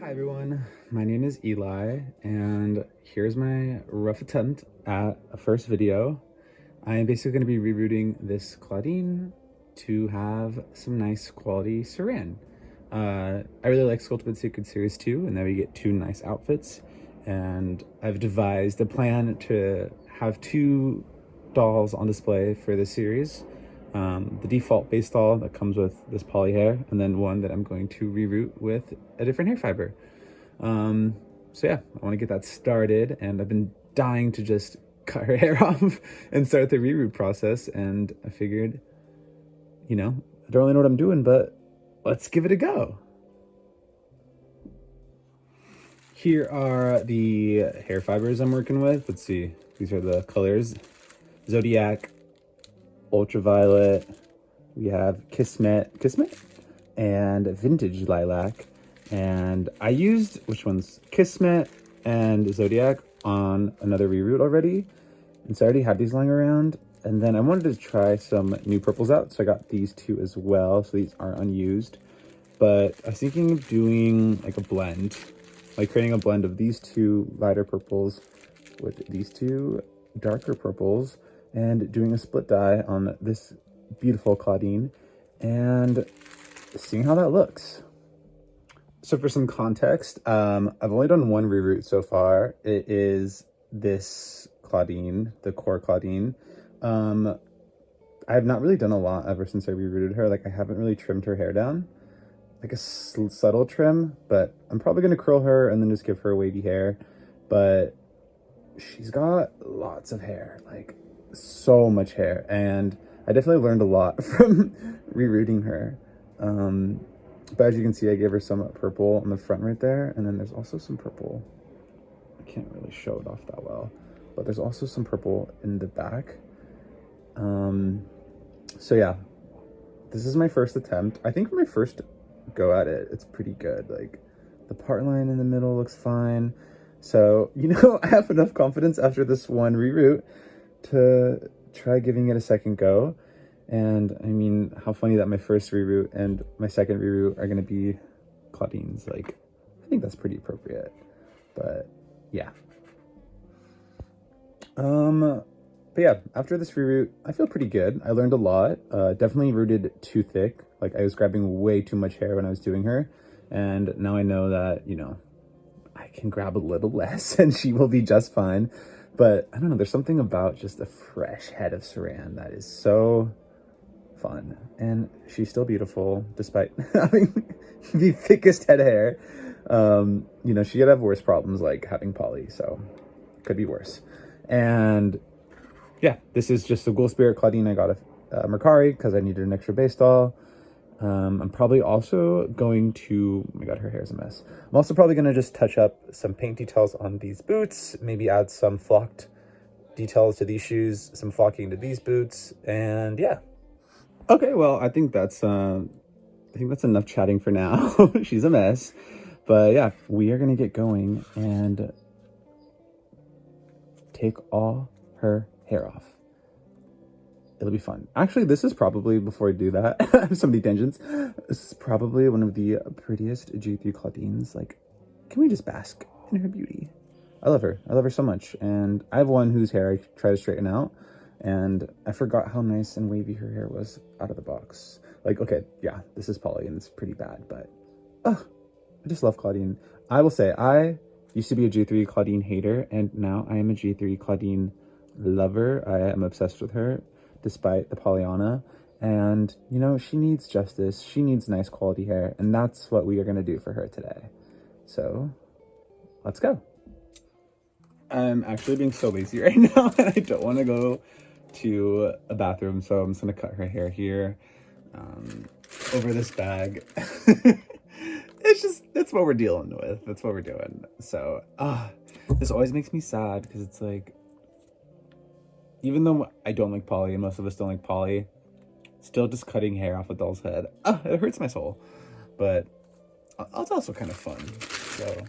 Hi everyone, my name is Eli, and here's my rough attempt at a first video. I am basically going to be rerooting this Clawdeen to have some nice quality Saran. I really like Skulltimate Secrets Series 2, and then we get two nice outfits, and I've devised a plan to have two dolls on display for this series. The default base doll that comes with this poly hair, and then one that I'm going to reroot with a different hair fiber. So yeah, I want to get that started, and I've been dying to just cut her hair off and start the reroot process, and I figured, I don't really know what I'm doing, but let's give it a go. Here are the hair fibers I'm working with. Let's see, these are the colors: Zodiac, Ultraviolet, we have Kismet, and Vintage Lilac. And I used, which one's Kismet and Zodiac on another reroot already. And so I already had these lying around. And then I wanted to try some new purples out, so I got these two as well. So these are unused. But I was thinking of doing like a blend, like creating a blend of these two lighter purples with these two darker purples, and doing a split dye on this beautiful Clawdeen and seeing how that looks. So for some context, I've only done one reroot so far. It is this Clawdeen, the core Clawdeen. I have not really done a lot ever since I rerooted her. Like, I haven't really trimmed her hair down, like a subtle trim, but I'm probably going to curl her and then just give her wavy hair. But she's got lots of hair, like so much hair, and I definitely learned a lot from rerooting her. But as you can see, I gave her some purple on the front right there, and then there's also some purple. I can't really show it off that well, but there's also some purple in the back. So yeah, this is my first attempt. I think for my first go at it, it's pretty good. Like, the part line in the middle looks fine. So, I have enough confidence after this one reroot to try giving it a second go. And I mean, how funny that my first reroot and my second reroot are going to be Clawdeens. Like, I think that's pretty appropriate. But yeah. But yeah, after this reroot, I feel pretty good. I learned a lot. Definitely rooted too thick. Like, I was grabbing way too much hair when I was doing her. And now I know that, I can grab a little less and she will be just fine. But I don't know, there's something about just a fresh head of Saran that is so fun. And she's still beautiful despite having the thickest head of hair. She could have worse problems, like having poly, so could be worse. And yeah, this is just a Ghoul Spirit Clawdeen I got at Mercari because I needed an extra base doll. I'm probably also going to, oh my god, her hair is a mess. I'm also probably going to just touch up some paint details on these boots, maybe add some flocked details to these shoes, some flocking to these boots, and yeah. Okay, well, I think that's enough chatting for now. She's a mess. But yeah, we are going to get going and take all her hair off. It'll be fun. Actually, this is probably, before I do that, I have so many tangents. This is probably one of the prettiest G3 Clawdeens. Like, can we just bask in her beauty? I love her. I love her so much. And I have one whose hair I try to straighten out, and I forgot how nice and wavy her hair was out of the box. Like, okay, yeah, this is poly and it's pretty bad, but I just love Clawdeen. I will say, I used to be a G3 Clawdeen hater, and now I am a G3 Clawdeen lover. I am obsessed with her, despite the Pollyanna. And, she needs justice. She needs nice quality hair. And that's what we are going to do for her today. So, let's go. I'm actually being so lazy right now, and I don't want to go to a bathroom. So I'm just going to cut her hair here over this bag. That's what we're dealing with. That's what we're doing. So, this always makes me sad because it's like, even though I don't like poly, and most of us don't like poly, still just cutting hair off a doll's head, it hurts my soul. But it's also kind of fun. So,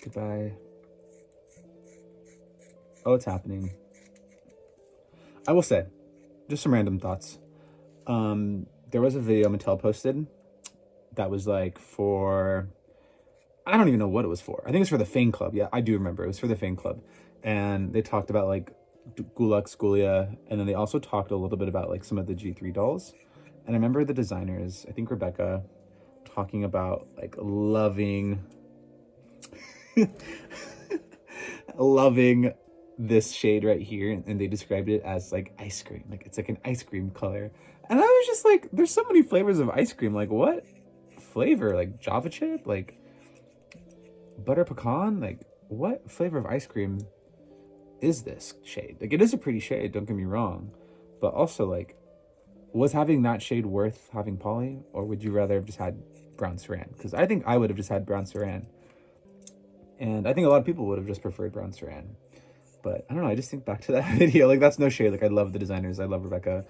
goodbye. Oh, it's happening. I will say, just some random thoughts. There was a video Mattel posted that was like for I don't even know what it was for. I think it's for the Fang Club. Yeah, I do remember. It was for the Fang Club. And they talked about like Gulux, Gulia, and then they also talked a little bit about like some of the G3 dolls. And I remember the designers, I think Rebecca, talking about like loving loving this shade right here, and they described it as like ice cream. Like it's like an ice cream color. And I was just like, there's so many flavors of ice cream. Like what flavor? Like Java chip? Like butter pecan? Like what flavor of ice cream is this shade? Like it is a pretty shade, don't get me wrong. But also like, was having that shade worth having poly? Or would you rather have just had brown saran? Because I think I would have just had brown saran. And I think a lot of people would have just preferred brown saran. But I don't know, I just think back to that video. Like that's no shade. Like I love the designers. I love Rebecca.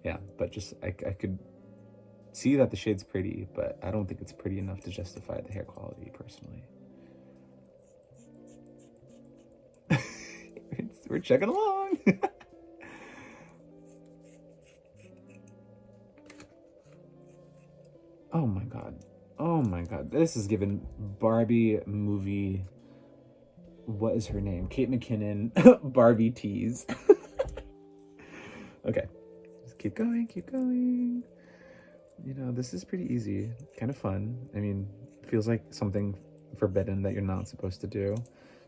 Yeah, but just I could see that the shade's pretty, but I don't think it's pretty enough to justify the hair quality personally. We're chugging along. Oh my god. Oh my god. This is given Barbie movie. What is her name? Kate McKinnon. Barbie tease. Okay. Just keep going, keep going. You know, this is pretty easy. Kind of fun. I mean, feels like something forbidden that you're not supposed to do.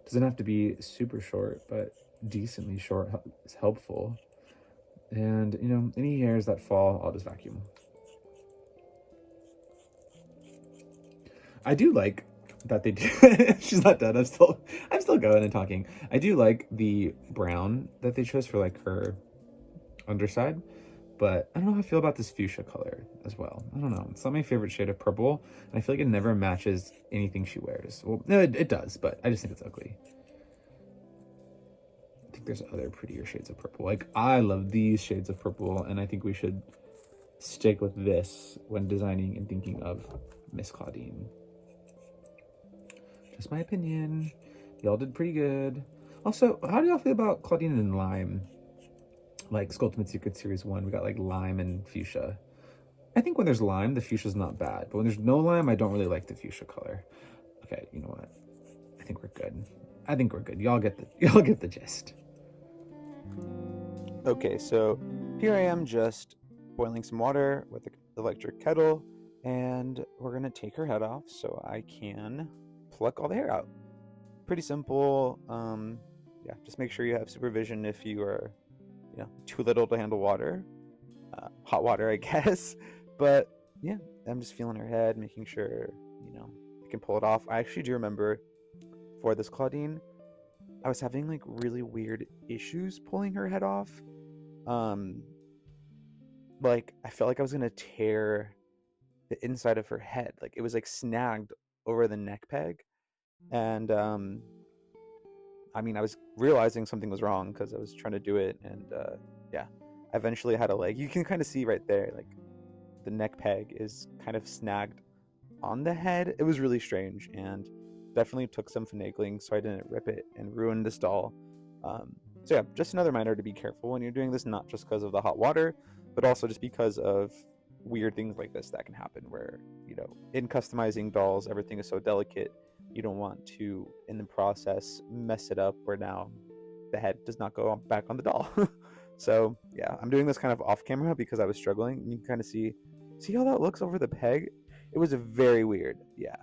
Doesn't have to be super short, but decently short is helpful. And, you know, any hairs that fall, I'll just vacuum. I do like that they do. She's not done. I'm still going and talking. I do like the brown that they chose for like her underside, but I don't know how I feel about this fuchsia color as well. I don't know. It's not my favorite shade of purple, and I feel like it never matches anything she wears. Well, no, it does, but I just think it's ugly. I think there's other prettier shades of purple. Like I love these shades of purple, and I think we should stick with this when designing and thinking of Miss Clawdeen. Just my opinion. Y'all did pretty good. Also, how do y'all feel about Clawdeen and lime? Like Skulltimate Secrets Series 1, we got like lime and fuchsia. I think when there's lime, the fuchsia's not bad. But when there's no lime, I don't really like the fuchsia color. Okay, you know what? I think we're good. I think we're good. Y'all get the gist. Okay, so here I am just boiling some water with the electric kettle, and we're gonna take her head off so I can pluck all the hair out. Pretty simple. Yeah, just make sure you have supervision if you are, you know, too little to handle water. Hot water, I guess. But yeah, I'm just feeling her head, making sure, you know, I can pull it off. I actually do remember for this Clawdeen, I was having like really weird issues pulling her head off. Like I felt like I was gonna tear the inside of her head. Like it was like snagged over the neck peg. And I mean, I was realizing something was wrong because I was trying to do it, and yeah, I eventually had a leg. You can kind of see right there, like the neck peg is kind of snagged on the head. It was really strange, and definitely took some finagling so I didn't rip it and ruin this doll. So yeah, just another reminder to be careful when you're doing this, not just because of the hot water, but also just because of weird things like this that can happen where, you know, in customizing dolls, everything is so delicate. You don't want to, in the process, mess it up where now the head does not go back on the doll. So yeah, I'm doing this kind of off camera because I was struggling. You can kind of see how that looks over the peg. It was very weird. Yeah.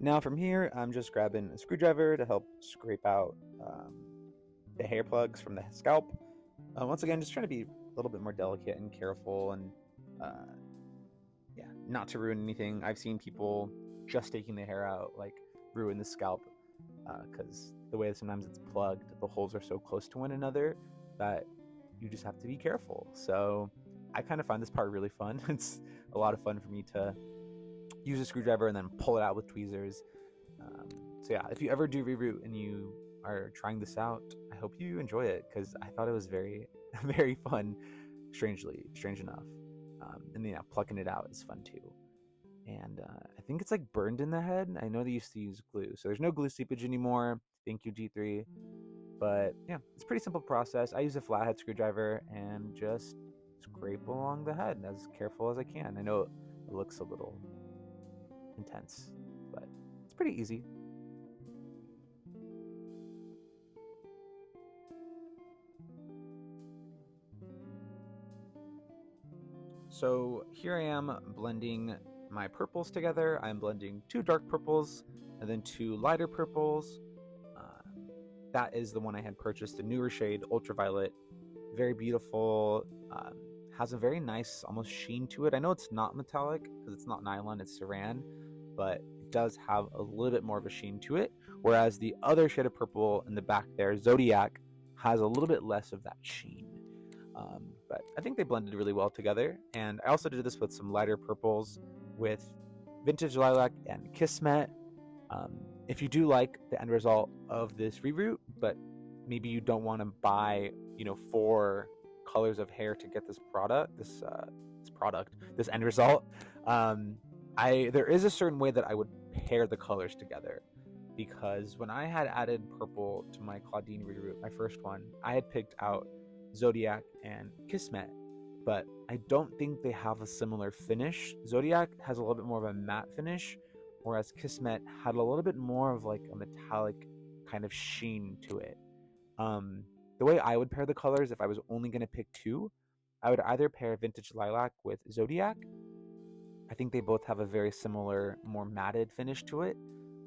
Now from here, I'm just grabbing a screwdriver to help scrape out the hair plugs from the scalp. Once again, just trying to be a little bit more delicate and careful, and yeah, not to ruin anything. I've seen people just taking the hair out like ruin the scalp because the way that sometimes it's plugged, the holes are so close to one another that you just have to be careful. So I kind of find this part really fun. It's a lot of fun for me to use a screwdriver and then pull it out with tweezers. So yeah, if you ever do reroot and you are trying this out, I hope you enjoy it because I thought it was very, very fun. Strange enough. And then yeah, plucking it out is fun too. And I think it's like burned in the head. I know they used to use glue, so there's no glue seepage anymore. Thank you, G3. But yeah, it's a pretty simple process. I use a flathead screwdriver and just scrape along the head as careful as I can. I know it looks a little intense, but it's pretty easy. So here I am blending my purples together. I'm blending 2 dark purples and then 2 lighter purples. That is the one I had purchased, a newer shade, Ultraviolet. Very beautiful, has a very nice almost sheen to it. I know it's not metallic because it's not nylon, it's saran, but it does have a little bit more of a sheen to it, whereas the other shade of purple in the back there, Zodiac, has a little bit less of that sheen. But I think they blended really well together. And I also did this with some lighter purples with Vintage Lilac and Kismet. If you do like the end result of this reroot, but maybe you don't want to buy, 4 colors of hair to get this product, this end result, there is a certain way that I would pair the colors together. Because when I had added purple to my Clawdeen reroot, my first one, I had picked out Zodiac and Kismet, but I don't think they have a similar finish. Zodiac has a little bit more of a matte finish, whereas Kismet had a little bit more of like a metallic kind of sheen to it. The way I would pair the colors, if I was only going to pick 2, I would either pair Vintage Lilac with Zodiac. I think they both have a very similar, more matted finish to it.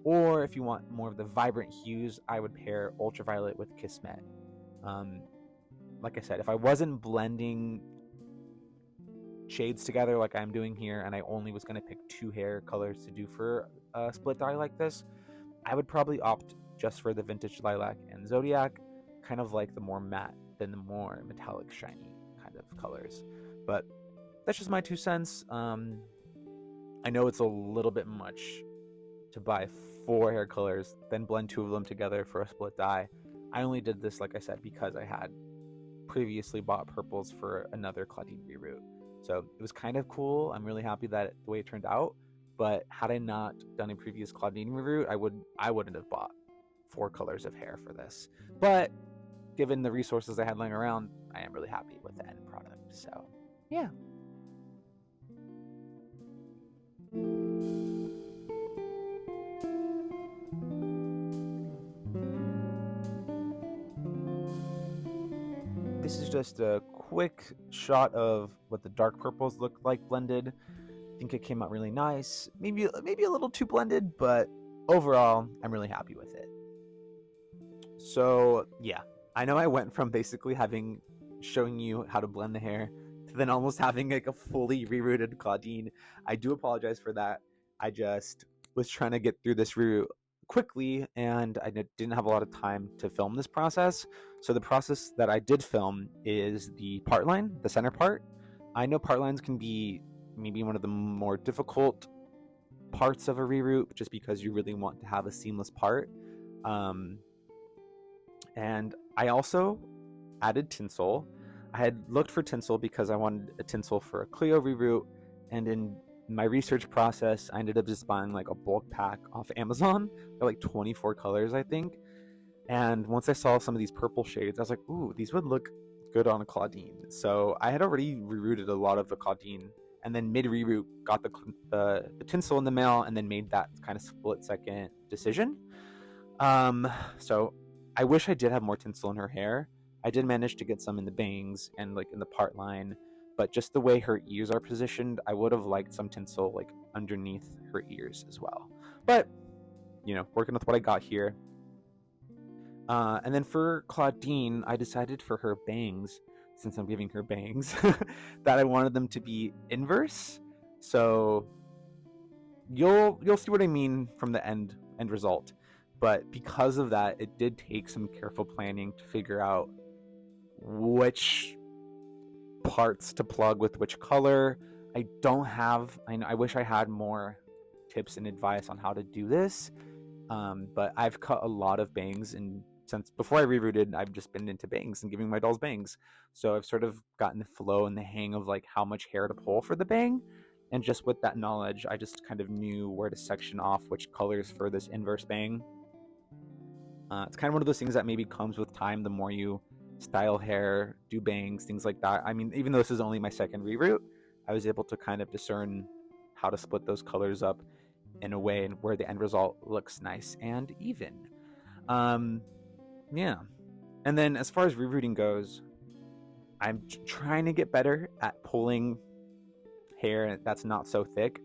Or if you want more of the vibrant hues, I would pair Ultraviolet with Kismet. Like I said, if I wasn't blending shades together like I'm doing here, and I only was going to pick 2 hair colors to do for a split dye like this, I would probably opt just for the Vintage Lilac and Zodiac, kind of like the more matte than the more metallic shiny kind of colors. But that's just my 2 cents. I know it's a little bit much to buy 4 hair colors, then blend 2 of them together for a split dye. I only did this, like I said, because I had previously bought purples for another Clawdeen reroot. So it was kind of cool. I'm really happy that the way it turned out. But had I not done a previous Clawdeen reroot, I wouldn't have bought 4 colors of hair for this. But given the resources I had laying around, I am really happy with the end product. So yeah. This is just a quick shot of what the dark purples look like blended. I think it came out really nice. Maybe a little too blended, but overall, I'm really happy with it. So yeah, I know I went from basically showing you how to blend the hair to then almost having like a fully rerooted Clawdeen. I do apologize for that. I just was trying to get through this reroot quickly, and I didn't have a lot of time to film this process. So the process that I did film is the part line, the center part. I know part lines can be maybe one of the more difficult parts of a reroot, just because you really want to have a seamless part. And I also added tinsel. I had looked for tinsel because I wanted a tinsel for a Clio reroot, and in my research process, I ended up just buying like a bulk pack off Amazon. They're like 24 colors, I think. And once I saw some of these purple shades, I was like, ooh, these would look good on a Clawdeen. So I had already rerooted a lot of the Clawdeen, and then mid-reroot got the tinsel in the mail, and then made that kind of split-second decision. So I wish I did have more tinsel in her hair. I did manage to get some in the bangs and like in the part line, but just the way her ears are positioned, I would have liked some tinsel like underneath her ears as well. But, working with what I got here. And then for Clawdeen, I decided for her bangs, since I'm giving her bangs, that I wanted them to be inverse. So you'll see what I mean from the end result. But because of that, it did take some careful planning to figure out which parts to plug with which color. I wish I had more tips and advice on how to do this, but I've cut a lot of bangs, and since before I rerooted, I've just been into bangs and giving my dolls bangs, so I've sort of gotten the flow and the hang of like how much hair to pull for the bang, and just with that knowledge, I just kind of knew where to section off which colors for this inverse bang. It's kind of one of those things that maybe comes with time. The more you style hair, do bangs, things like that. I mean, even though this is only my second reroot, I was able to kind of discern how to split those colors up in a way where the end result looks nice and even. Yeah. And then as far as rerooting goes, I'm trying to get better at pulling hair that's not so thick,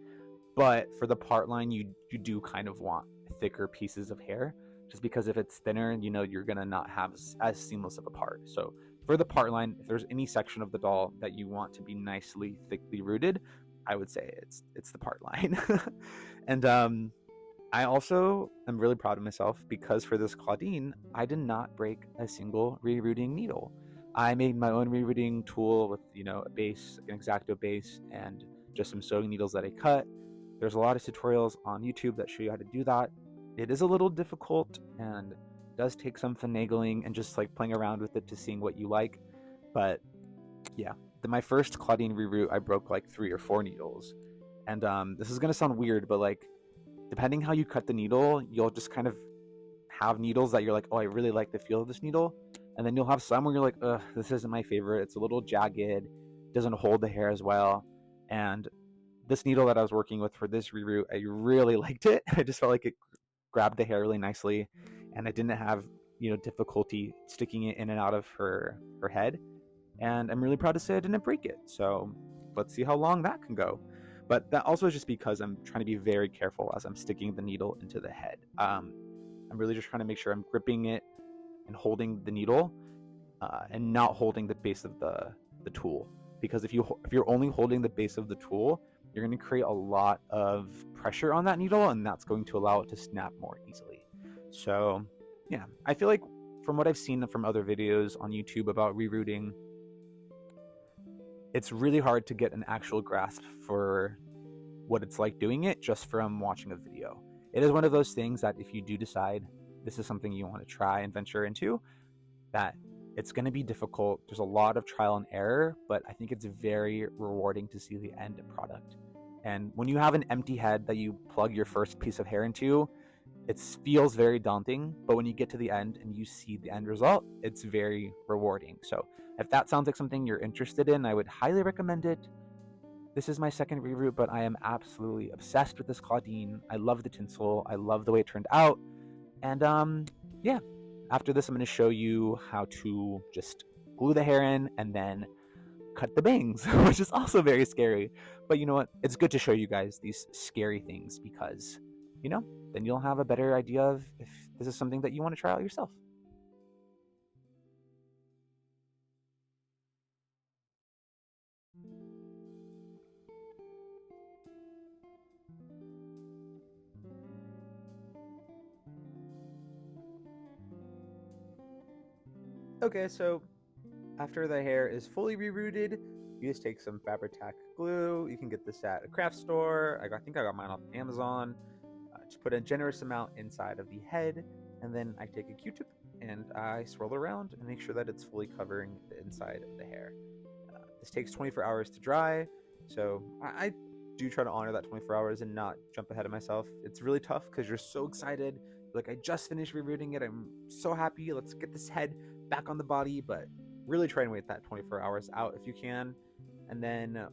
but for the part line, you do kind of want thicker pieces of hair, just because if it's thinner, you're gonna not have as seamless of a part. So for the part line, if there's any section of the doll that you want to be nicely thickly rooted, I would say it's the part line. And I also am really proud of myself because for this Clawdeen, I did not break a single rerooting needle. I made my own rerooting tool with, a base, an X-Acto base, and just some sewing needles that I cut. There's a lot of tutorials on YouTube that show you how to do that. It is a little difficult and does take some finagling and just like playing around with it to seeing what you like. But yeah, my first Clawdeen reroot, I broke like 3 or 4 needles. And this is going to sound weird, but like, depending how you cut the needle, you'll just kind of have needles that you're like, oh, I really like the feel of this needle. And then you'll have some where you're like, ugh, this isn't my favorite. It's a little jagged, doesn't hold the hair as well. And this needle that I was working with for this reroot, I really liked it. I just felt like it grabbed the hair really nicely, and I didn't have, difficulty sticking it in and out of her head. And I'm really proud to say I didn't break it. So let's see how long that can go. But that also is just because I'm trying to be very careful as I'm sticking the needle into the head. I'm really just trying to make sure I'm gripping it and holding the needle and not holding the base of the tool. Because if you're only holding the base of the tool, you're going to create a lot of pressure on that needle, and that's going to allow it to snap more easily. So yeah, I feel like from what I've seen from other videos on YouTube about rerooting, it's really hard to get an actual grasp for what it's like doing it just from watching a video. It is one of those things that if you do decide this is something you want to try and venture into, that it's going to be difficult. There's a lot of trial and error, but I think it's very rewarding to see the end product. And when you have an empty head that you plug your first piece of hair into, it feels very daunting, but when you get to the end and you see the end result, it's very rewarding. So if that sounds like something you're interested in, I would highly recommend it. This is my second reroot, but I am absolutely obsessed with this Clawdeen. I love the tinsel. I love the way it turned out. And yeah, after this, I'm going to show you how to just glue the hair in and then cut the bangs, which is also very scary. But you know what? It's good to show you guys these scary things because, then you'll have a better idea of if this is something that you want to try out yourself. Okay, so after the hair is fully rerooted, you just take some Fabri-Tac glue. You can get this at a craft store. I think I got mine off Amazon. Just put a generous amount inside of the head, and then I take a Q-tip and I swirl around and make sure that it's fully covering the inside of the hair. This takes 24 hours to dry, so I do try to honor that 24 hours and not jump ahead of myself. It's really tough because you're so excited. Like, I just finished rerooting it. I'm so happy. Let's get this head back on the body, but really try and wait that 24 hours out if you can. And then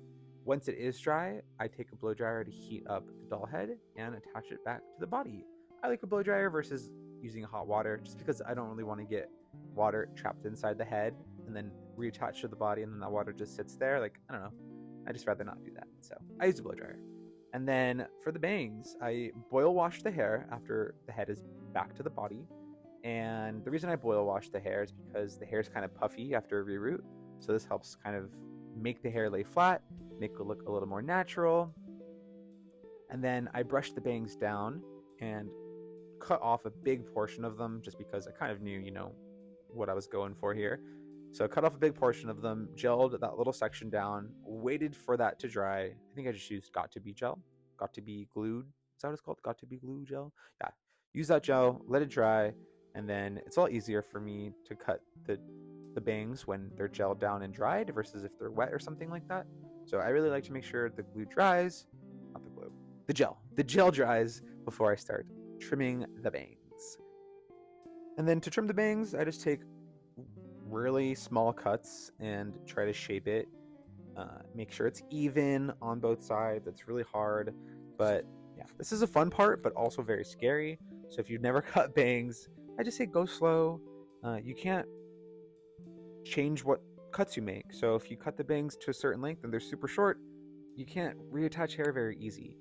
once it is dry, I take a blow dryer to heat up the doll head and attach it back to the body. I like a blow dryer versus using hot water just because I don't really want to get water trapped inside the head and then reattach to the body and then that water just sits there. Like, I don't know. I just rather not do that. So I use a blow dryer. And then for the bangs, I boil wash the hair after the head is back to the body. And the reason I boil wash the hair is because the hair is kind of puffy after a reroot. So this helps kind of make the hair lay flat, make it look a little more natural. And then I brush the bangs down and cut off a big portion of them just because I kind of knew, what I was going for here. So I cut off a big portion of them, gelled that little section down, waited for that to dry. I think I just used Got To Be gel, Got To Be glued. Is that what it's called? Got To Be glue gel? Yeah. Use that gel, let it dry, and then it's a lot easier for me to cut the bangs when they're gelled down and dried versus if they're wet or something like that. So I really like to make sure the glue dries, not the glue, the gel dries before I start trimming the bangs. And then to trim the bangs, I just take really small cuts and try to shape it. Make sure it's even on both sides. It's really hard, but yeah, this is a fun part, but also very scary. So if you've never cut bangs, I just say go slow. You can't change what cuts you make. So if you cut the bangs to a certain length and they're super short, you can't reattach hair very easy.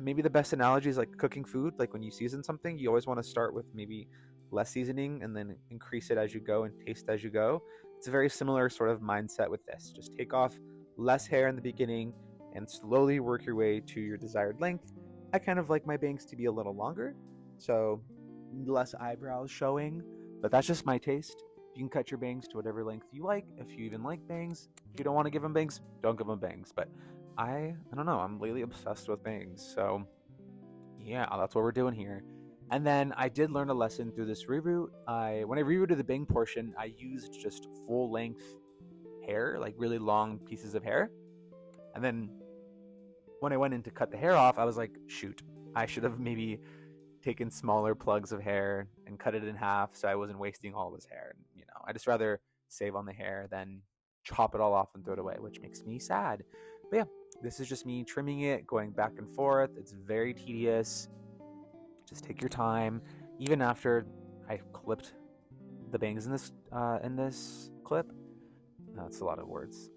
Maybe the best analogy is like cooking food. Like when you season something, you always want to start with maybe less seasoning and then increase it as you go and taste as you go. It's a very similar sort of mindset with this. Just take off less hair in the beginning and slowly work your way to your desired length. I kind of like my bangs to be a little longer, so less eyebrows showing, but that's just my taste. You can cut your bangs to whatever length you like, if you even like bangs. If you don't want to give them bangs, don't give them bangs. But I don't know, I'm lately obsessed with bangs, so yeah, that's what we're doing here. And then I did learn a lesson through this reroot. When I rerooted the bang portion, I used just full length hair, like really long pieces of hair. And then when I went in to cut the hair off, I was like, shoot, I should have maybe taken smaller plugs of hair and cut it in half so I wasn't wasting all this hair. You know, I just rather save on the hair than chop it all off and throw it away, which makes me sad. But yeah, this is just me trimming it, going back and forth. It's very tedious. Just take your time. Even after I clipped the bangs in this clip, that's a lot of words.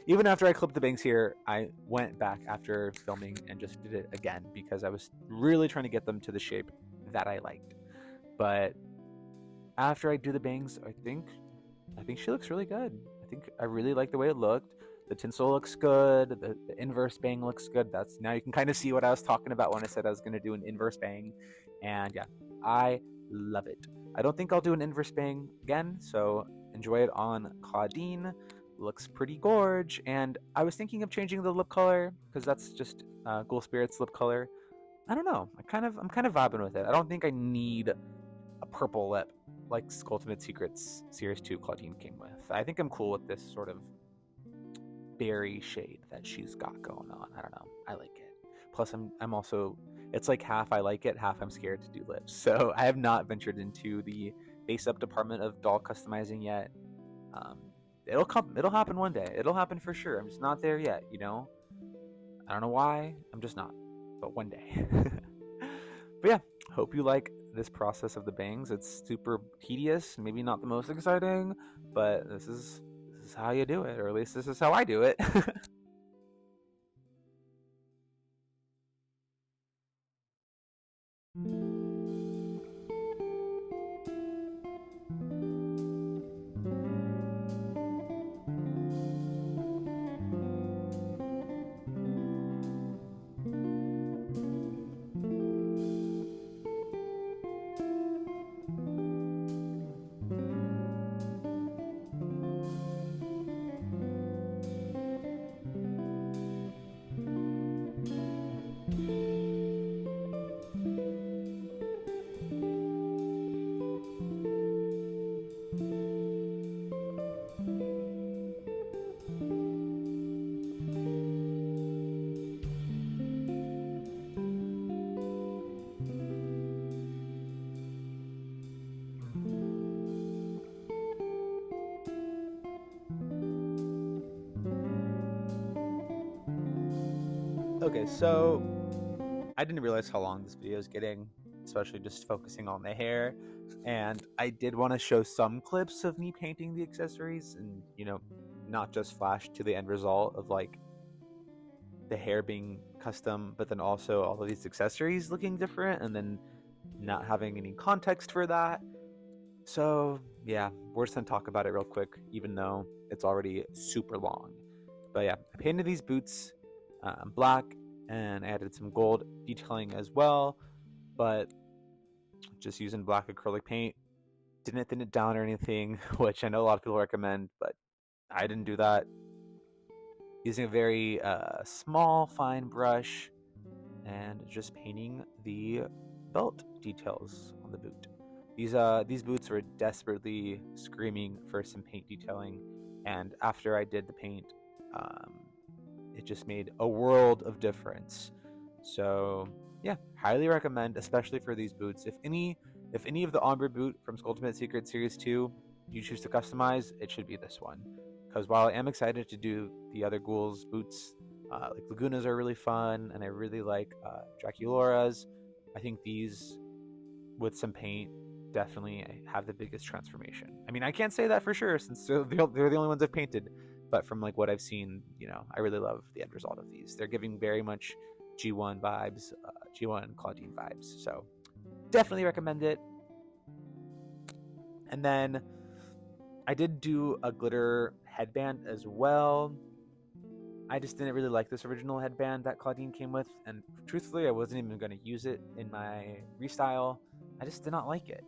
Even after I clipped the bangs here, I went back after filming and just did it again because I was really trying to get them to the shape that I liked. But after I do the bangs, I think she looks really good. I really like the way it looked. The tinsel looks good. The inverse bang looks good. Now you can kind of see what I was talking about when I said I was going to do an inverse bang. And yeah, I love it. I don't think I'll do an inverse bang again, so enjoy it on Clawdeen. Looks pretty gorge. And I was thinking of changing the lip color because that's just Ghoul Spirit's lip color. I don't know. I'm kind of vibing with it. I don't think I need a purple lip like Skulltimate Secrets Series 2 Clawdeen came with. I think I'm cool with this sort of berry shade that she's got going on. I don't know. I like it. Plus, I'm also, it's like half I like it, half I'm scared to do lips. So I have not ventured into the base up department of doll customizing yet. It'll happen one day. It'll happen for sure. I'm just not there yet, you know? I don't know why. I'm just not. But one day. But yeah, hope you like this process of the bangs. It's super tedious, maybe not the most exciting, but this is how you do it, or at least this is how I do it. Okay, so I didn't realize how long this video is getting, especially just focusing on the hair. And I did want to show some clips of me painting the accessories and, you know, not just flash to the end result of like the hair being custom, but then also all of these accessories looking different and then not having any context for that. So yeah, we're just gonna talk about it real quick, even though it's already super long. But yeah, I painted these boots black and added some gold detailing as well, but just using black acrylic paint. Didn't thin it down or anything, which I know a lot of people recommend, but I didn't do that. Using a very small, fine brush and just painting the belt details on the boot. These boots were desperately screaming for some paint detailing, and after I did the paint, it just made a world of difference. So yeah, highly recommend, especially for these boots. If any of the ombre boot from Skulltimate Secrets Series 2 you choose to customize, it should be this one. Because while I am excited to do the other ghouls boots, like Lagunas are really fun, and I really like Draculaura's, I think these with some paint definitely have the biggest transformation. I mean, I can't say that for sure since they're the only ones I've painted, but from like what I've seen, you know, I really love the end result of these. They're giving very much G1 vibes, G1 Clawdeen vibes, so definitely recommend it. And then I did do a glitter headband as well. I just didn't really like this original headband that Clawdeen came with, and truthfully, I wasn't even going to use it in my restyle. I just did not like it.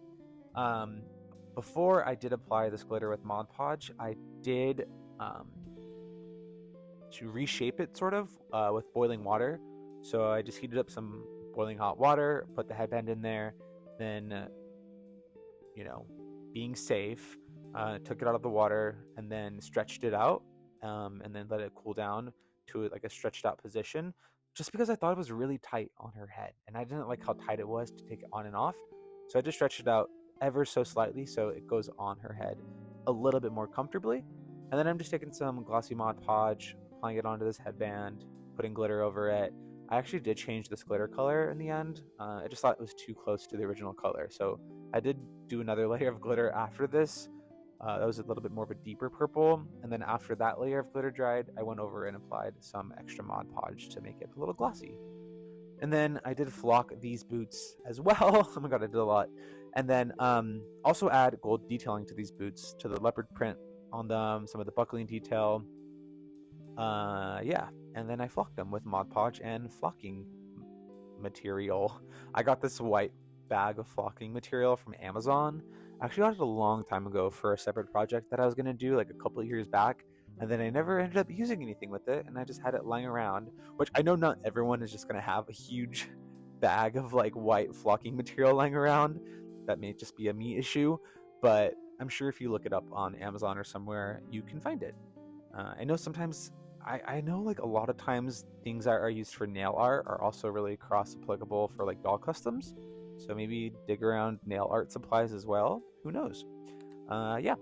Before I did apply this glitter with Mod Podge, I did to reshape it sort of with boiling water. So I just heated up some boiling hot water, put the headband in there, then you know, being safe, took it out of the water and then stretched it out, and then let it cool down to like a stretched out position, just because I thought it was really tight on her head and I didn't like how tight it was to take it on and off. So I just stretched it out ever so slightly so it goes on her head a little bit more comfortably. And then I'm just taking some glossy Mod Podge, applying it onto this headband, putting glitter over it. I actually did change this glitter color in the end. I just thought it was too close to the original color. So I did do another layer of glitter after this. That was a little bit more of a deeper purple. And then after that layer of glitter dried, I went over and applied some extra Mod Podge to make it a little glossy. And then I did flock these boots as well. Oh my god, I did a lot. And then also add gold detailing to these boots, to the leopard print on them, some of the buckling detail. Yeah, and then I flocked them with Mod Podge and flocking material. I got this white bag of flocking material from Amazon. I actually got it a long time ago for a separate project that I was going to do like a couple of years back, and then I never ended up using anything with it, and I just had it lying around, which I know not everyone is just going to have a huge bag of like white flocking material lying around. That may just be a me issue, but I'm sure if you look it up on Amazon or somewhere, you can find it. I know sometimes I know like a lot of times things that are used for nail art are also really cross applicable for like doll customs. So maybe dig around nail art supplies as well. Who knows? Yeah.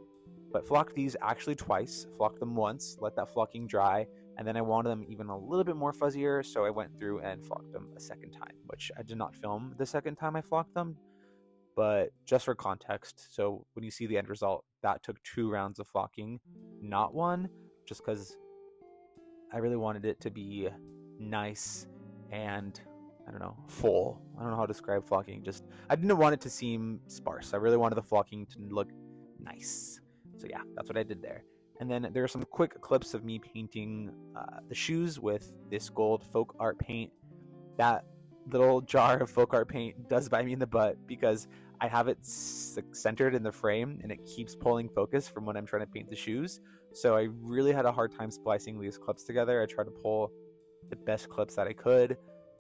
But flock these actually twice. Flock them once, let that flocking dry, and then I wanted them even a little bit more fuzzier, so I went through and flocked them a second time, which I did not film the second time I flocked them, but just for context. So when you see the end result, that took 2 rounds of flocking, not 1, just because I really wanted it to be nice and, I don't know, full. I don't know how to describe flocking. Just, I didn't want it to seem sparse. I really wanted the flocking to look nice. So yeah, that's what I did there. And then there are some quick clips of me painting the shoes with this gold folk art paint. That little jar of folk art paint does bite me in the butt because I have it centered in the frame and it keeps pulling focus from when I'm trying to paint the shoes. So I really had a hard time splicing these clips together. I tried to pull the best clips that I could,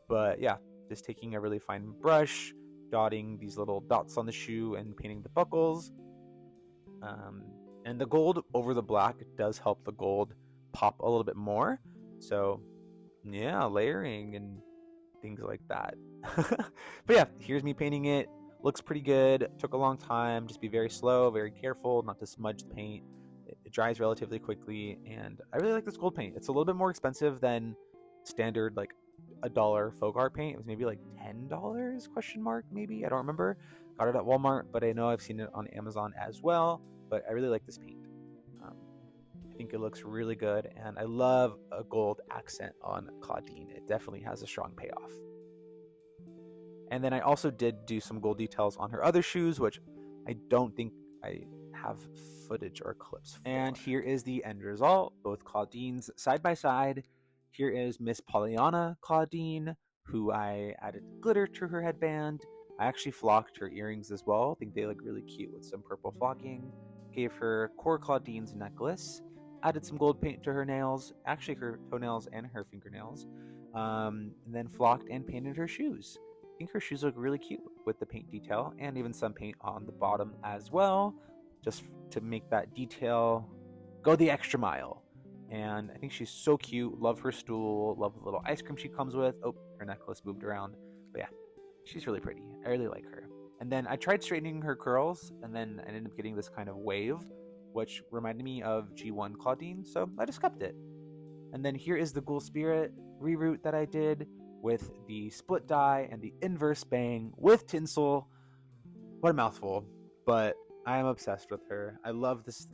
but yeah, just taking a really fine brush, dotting these little dots on the shoe and painting the buckles. And the gold over the black does help the gold pop a little bit more. So yeah, layering and things like that. But yeah, here's me painting it. Looks pretty good. Took a long time. Just be very slow, very careful not to smudge the paint. It dries relatively quickly, and I really like this gold paint. It's a little bit more expensive than standard like $1 folk art paint. It was maybe like $10 question mark, maybe, I don't remember. Got it at Walmart, but I know I've seen it on Amazon as well. But I really like this paint. I think it looks really good, and I love a gold accent on Clawdeen. It definitely has a strong payoff. And then I also did do some gold details on her other shoes, which I don't think I have footage or clips for. And here is the end result, both Clawdeens side by side. Here is Miss Pollyanna Clawdeen, who I added glitter to her headband. I actually flocked her earrings as well. I think they look really cute with some purple flocking. Gave her core Clawdeen's necklace. Added some gold paint to her nails, actually her toenails and her fingernails. And then flocked and painted her shoes. I think her shoes look really cute with the paint detail and even some paint on the bottom as well, just to make that detail go the extra mile. And I think she's so cute. Love her stool. Love the little ice cream she comes with. Oh, her necklace moved around. But yeah, she's really pretty. I really like her. And then I tried straightening her curls, and then I ended up getting this kind of wave, which reminded me of G1 Clawdeen, so I just kept it. And then here is the Ghoul Spirit reroot that I did with the split die and the inverse bang with tinsel. What a mouthful, but I am obsessed with her. I love this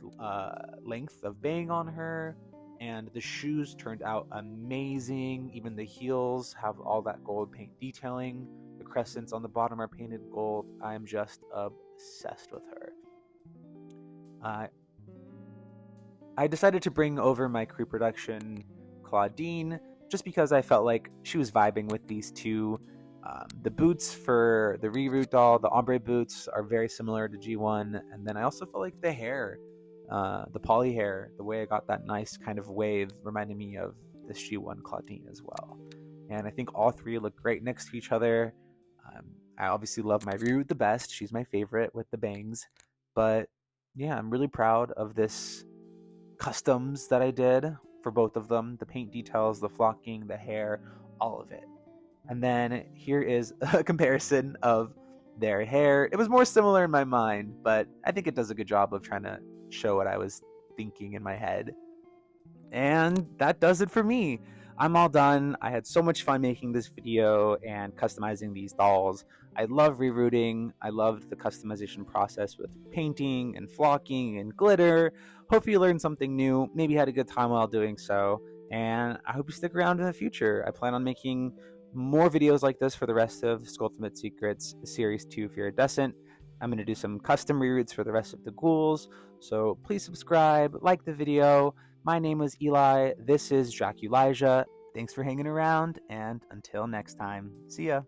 length of bang on her, and the shoes turned out amazing. Even the heels have all that gold paint detailing. The crescents on the bottom are painted gold. I am just obsessed with her. I decided to bring over my pre-production Clawdeen just because I felt like she was vibing with these two. The boots for the Reroot doll, the ombre boots, are very similar to G1. And then I also felt like the hair, the poly hair, the way I got that nice kind of wave reminded me of this G1 Clawdeen as well. And I think all three look great next to each other. I obviously love my Reroot the best. She's my favorite with the bangs. But yeah, I'm really proud of this customs that I did for both of them, the paint details, the flocking, the hair, all of it. And then here is a comparison of their hair. It was more similar in my mind, but I think it does a good job of trying to show what I was thinking in my head. And that does it for me. I'm all done. I had so much fun making this video and customizing these dolls. I love rerooting. I loved the customization process with painting and flocking and glitter. Hope you learned something new. Maybe had a good time while doing so. And I hope you stick around in the future. I plan on making more videos like this for the rest of Skulltimate Secrets Series 2 Fearidescent. I'm going to do some custom reroots for the rest of the ghouls. So please subscribe, like the video. My name was Eli. This is Draculijah. Thanks for hanging around, and until next time, see ya.